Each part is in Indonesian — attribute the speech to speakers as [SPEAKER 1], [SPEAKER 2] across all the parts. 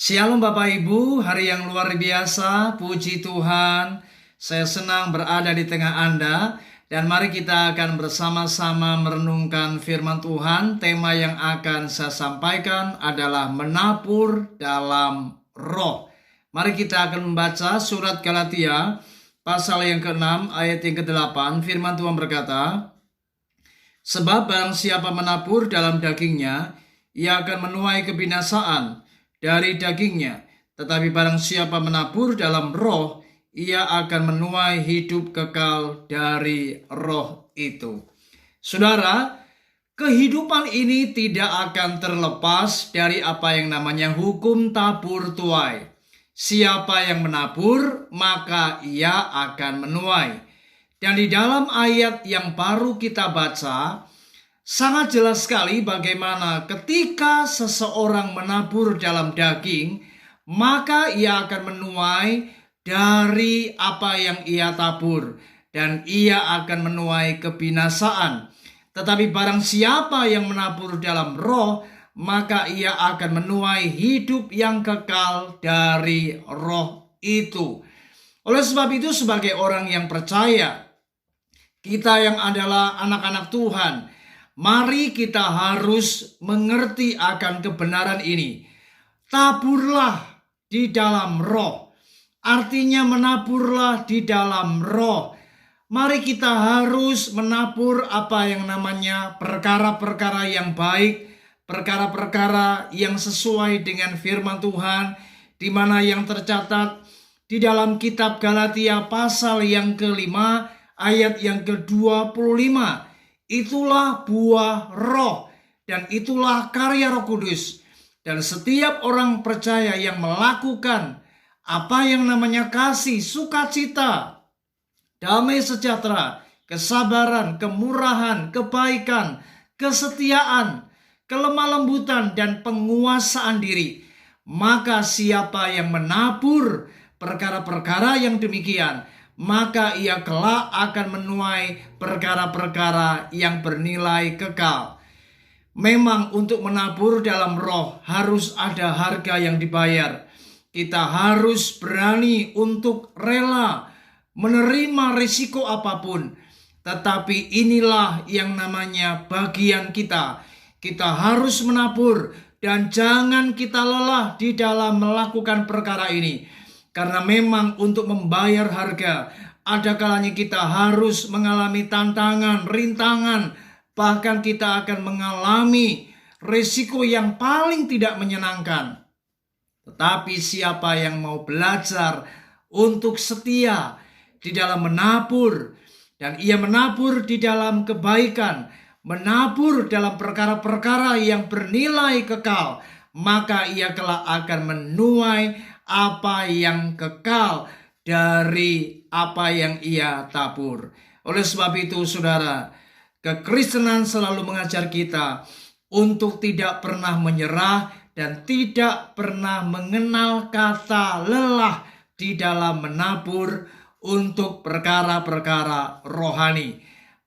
[SPEAKER 1] Shalom Bapak Ibu, hari yang luar biasa, puji Tuhan. Saya senang berada di tengah Anda. Dan mari kita akan bersama-sama merenungkan firman Tuhan. Tema yang akan saya sampaikan adalah menabur dalam roh. Mari kita akan membaca surat Galatia pasal yang ke-6 ayat yang ke-8. Firman Tuhan berkata, sebab barang siapa menabur dalam dagingnya, ia akan menuai kebinasaan dari dagingnya. Tetapi barang siapa menabur dalam roh, ia akan menuai hidup kekal dari roh itu. Saudara, kehidupan ini tidak akan terlepas dari apa yang namanya hukum tabur tuai. Siapa yang menabur, maka ia akan menuai. Dan di dalam ayat yang baru kita baca, sangat jelas sekali bagaimana ketika seseorang menabur dalam daging, maka ia akan menuai dari apa yang ia tabur, dan ia akan menuai kebinasaan. Tetapi barang siapa yang menabur dalam roh, maka ia akan menuai hidup yang kekal dari roh itu. Oleh sebab itu, sebagai orang yang percaya, kita yang adalah anak-anak Tuhan, mari kita harus mengerti akan kebenaran ini. Taburlah di dalam roh. Artinya menaburlah di dalam roh. Mari kita harus menabur apa yang namanya perkara-perkara yang baik, perkara-perkara yang sesuai dengan firman Tuhan, di mana yang tercatat di dalam kitab Galatia pasal yang ke-5 ayat yang ke-25. Itulah buah roh dan itulah karya Roh Kudus. Dan setiap orang percaya yang melakukan apa yang namanya kasih, sukacita, damai sejahtera, kesabaran, kemurahan, kebaikan, kesetiaan, kelemah lembutan, dan penguasaan diri, maka siapa yang menabur perkara-perkara yang demikian, maka ia kelak akan menuai perkara-perkara yang bernilai kekal. Memang untuk menabur dalam roh harus ada harga yang dibayar. Kita harus berani untuk rela menerima risiko apapun. Tetapi inilah yang namanya bagian kita. Kita harus menabur dan jangan kita lelah di dalam melakukan perkara ini. Karena memang untuk membayar harga, ada kalanya kita harus mengalami tantangan, rintangan, bahkan kita akan mengalami risiko yang paling tidak menyenangkan. Tetapi siapa yang mau belajar untuk setia di dalam menabur, dan ia menabur di dalam kebaikan, menabur dalam perkara-perkara yang bernilai kekal, maka ia kelak akan menuai apa yang kekal dari apa yang ia tabur. Oleh sebab itu, saudara, kekristenan selalu mengajar kita untuk tidak pernah menyerah dan tidak pernah mengenal kata lelah di dalam menabur untuk perkara-perkara rohani.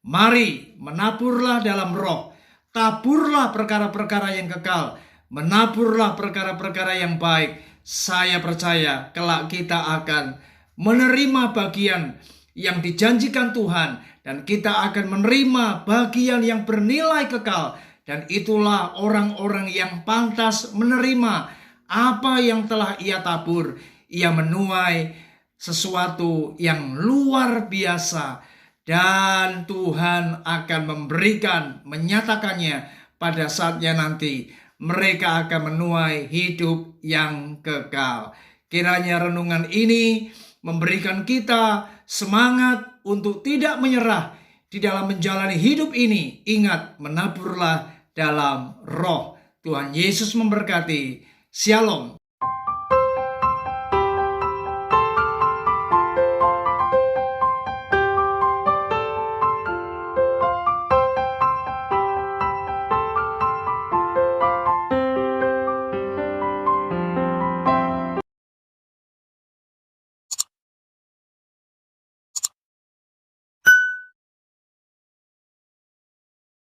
[SPEAKER 1] Mari menaburlah dalam roh, taburlah perkara-perkara yang kekal, menaburlah perkara-perkara yang baik. Saya percaya kelak kita akan menerima bagian yang dijanjikan Tuhan, dan kita akan menerima bagian yang bernilai kekal. Dan itulah orang-orang yang pantas menerima apa yang telah ia tabur. Ia menuai sesuatu yang luar biasa, dan Tuhan akan memberikan, menyatakannya pada saatnya nanti. Mereka akan menuai hidup yang kekal. Kiranya renungan ini memberikan kita semangat untuk tidak menyerah di dalam menjalani hidup ini. Ingat, menaburlah dalam roh. Tuhan Yesus memberkati. Shalom.